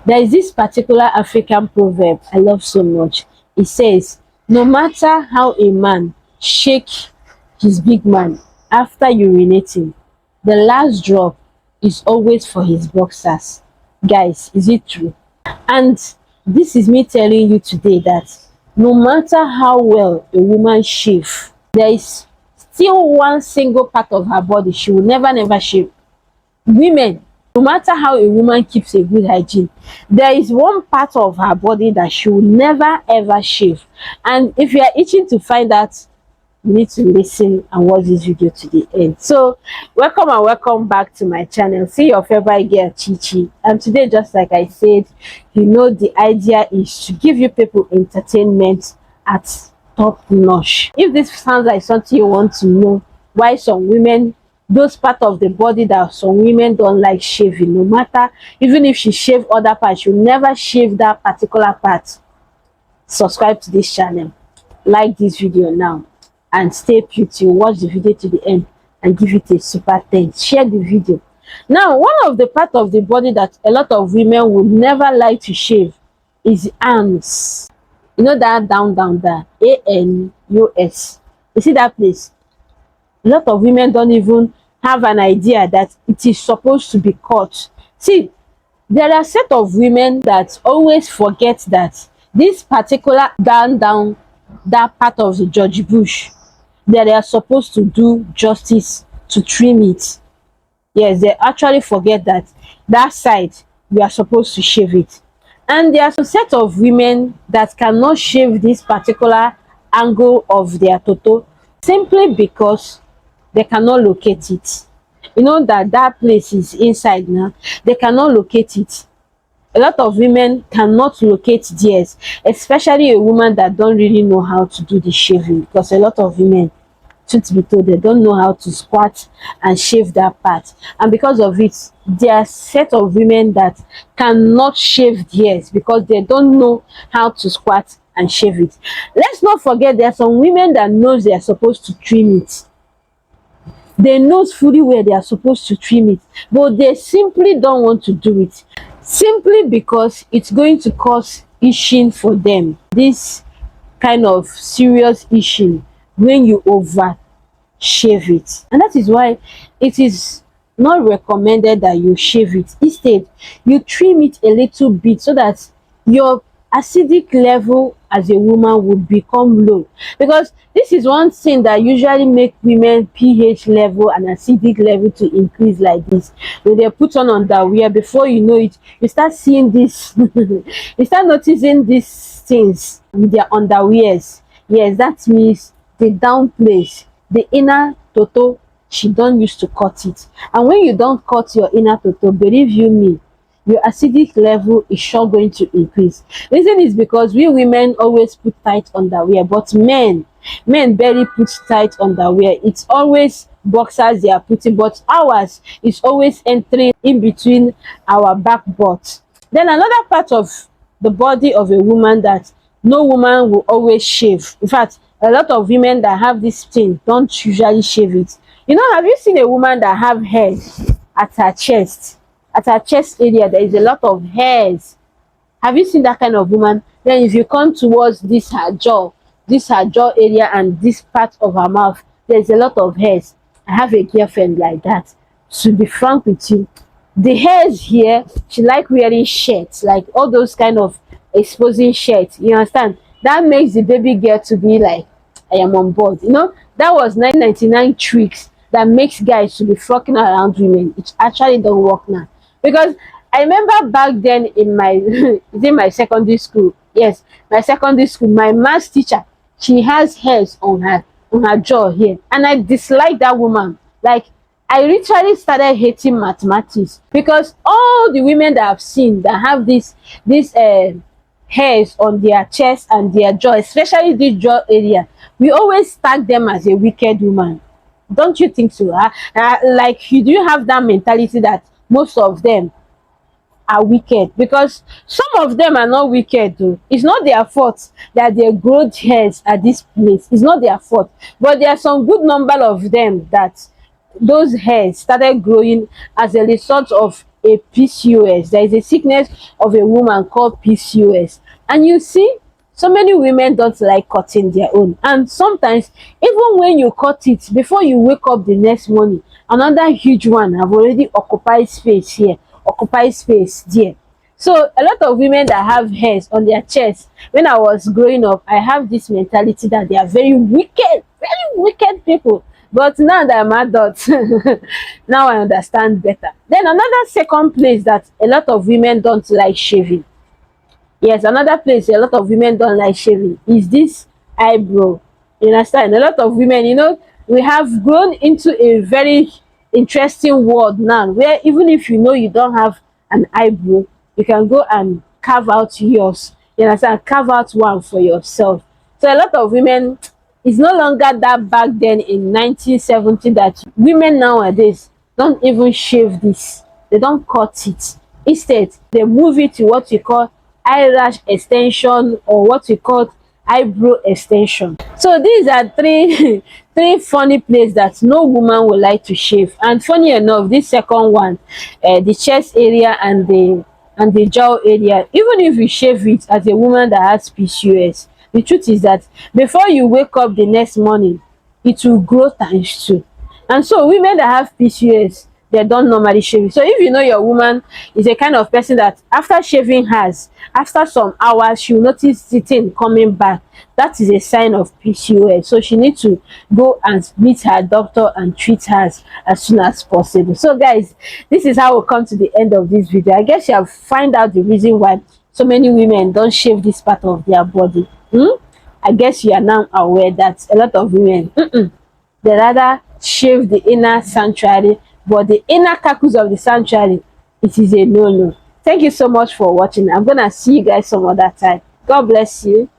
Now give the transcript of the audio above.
There is this particular African proverb I love so much. It says, no matter how a man shake his big man after urinating, the last drop is always for his boxers. Guys, is it true? And this is me telling you today that no matter how well a woman shave, there is still one single part of her body she will never shave. Women, no matter how a woman keeps a good hygiene, there is one part of her body that she will never ever shave. And if you are itching to find out, you need to listen and watch this video to the end. So welcome and welcome back to my channel. See your favorite girl, Chichi. And today, just like I said, you know, the idea is to give you people entertainment at top notch. If this sounds like something you want to know, why some women, those part of the body that some women don't like shaving, no matter, even if she shave other parts, she'll never shave that particular part, subscribe to this channel, like this video now, and stay put till watch the video to the end and give it a super thanks. Share the video. Now, one of the part of the body that a lot of women would never like to shave is the arms. You know that down there, ANUS. You see that place? A lot of women don't even have an idea that it is supposed to be cut. See, there are a set of women that always forget that this particular down that part of the George Bush, that they are supposed to do justice to trim it. Yes, they actually forget that that side we are supposed to shave it. And there are some set of women that cannot shave this particular angle of their toto simply because they cannot locate it. You know that place is inside now. They cannot locate it. A lot of women cannot locate theirs, especially a woman that don't really know how to do the shaving, because a lot of women, truth be told, they don't know how to squat and shave that part. And because of it, there are set of women that cannot shave theirs because they don't know how to squat and shave it. Let's not forget there are some women that knows they are supposed to trim it. They know fully where they are supposed to trim it, but they simply don't want to do it, simply because it's going to cause itching for them. This kind of serious itching when you over shave it. And that is why it is not recommended that you shave it. Instead, you trim it a little bit so that your acidic level as a woman will become low, because this is one thing that usually make women pH level and acidic level to increase like this. When they put on underwear, before you know it, you start seeing this you start noticing these things with their underwears. Yes, that means the down place, the inner toto, she don't used to cut it. And when you don't cut your inner toto, believe you me, your acidic level is sure going to increase. Reason is because we women always put tight underwear, but men barely put tight underwear. It's always boxers they are putting, but ours is always entering in between our back butt. Then another part of the body of a woman that no woman will always shave. In fact, a lot of women that have this thing don't usually shave it. You know, have you seen a woman that have hair at her chest? At her chest area, there is a lot of hairs. Have you seen that kind of woman? Then if you come towards this her jaw area and this part of her mouth, there's a lot of hairs. I have a girlfriend like that. To be frank with you, the hairs here, she like wearing shirts, like all those kind of exposing shirts. You understand? That makes the baby girl to be like, I am on board. You know, that was 999 tricks that makes guys to be flocking around women. It actually don't work now. Because I remember back then in my secondary school. Yes, my secondary school, my maths teacher, she has hairs on her jaw here, and I dislike that woman. Like, I literally started hating mathematics because all the women that I've seen that have this hairs on their chest and their jaw, especially this jaw area, we always tag them as a wicked woman. Don't you think so? Like, you do have that mentality that most of them are wicked, because some of them are not wicked though. It's not their fault that they grow hairs at this place. It's not their fault, but there are some good number of them that those hairs started growing as a result of a PCOS. There is a sickness of a woman called PCOS. And you see, so many women don't like cutting their own. And sometimes, even when you cut it, before you wake up the next morning, another huge one have already occupied space here, occupied space there. So a lot of women that have hairs on their chest, when I was growing up, I have this mentality that they are very wicked people. But now that I'm adult, now I understand better. Then another second place that a lot of women don't like shaving. Yes, another place a lot of women don't like shaving is this eyebrow. You understand? A lot of women, we have grown into a very interesting world now, where even if you know you don't have an eyebrow, you can go and carve out yours. You understand? Carve out one for yourself. So a lot of women, it's no longer that back then in 1970 that women nowadays don't even shave this. They don't cut it. Instead, they move it to what we call eyelash extension, or what we call eyebrow extension. So these are three three funny places that no woman would like to shave. And funny enough, this second one, the chest area and the jaw area, even if you shave it as a woman that has PCOS, the truth is that before you wake up the next morning, it will grow times two. And so women that have PCOS, they don't normally shave it. So if you know your woman is a kind of person that after shaving hers, after some hours she will notice the thing coming back, that is a sign of PCOS. So she needs to go and meet her doctor and treat hers as soon as possible. So guys, this is how we come to the end of this video. I guess you have find out the reason why so many women don't shave this part of their body. I guess you are now aware that a lot of women, they rather shave the inner sanctuary, but the inner carcass of the sanctuary, it is a no-no. Thank you so much for watching. I'm gonna see you guys some other time. God bless you.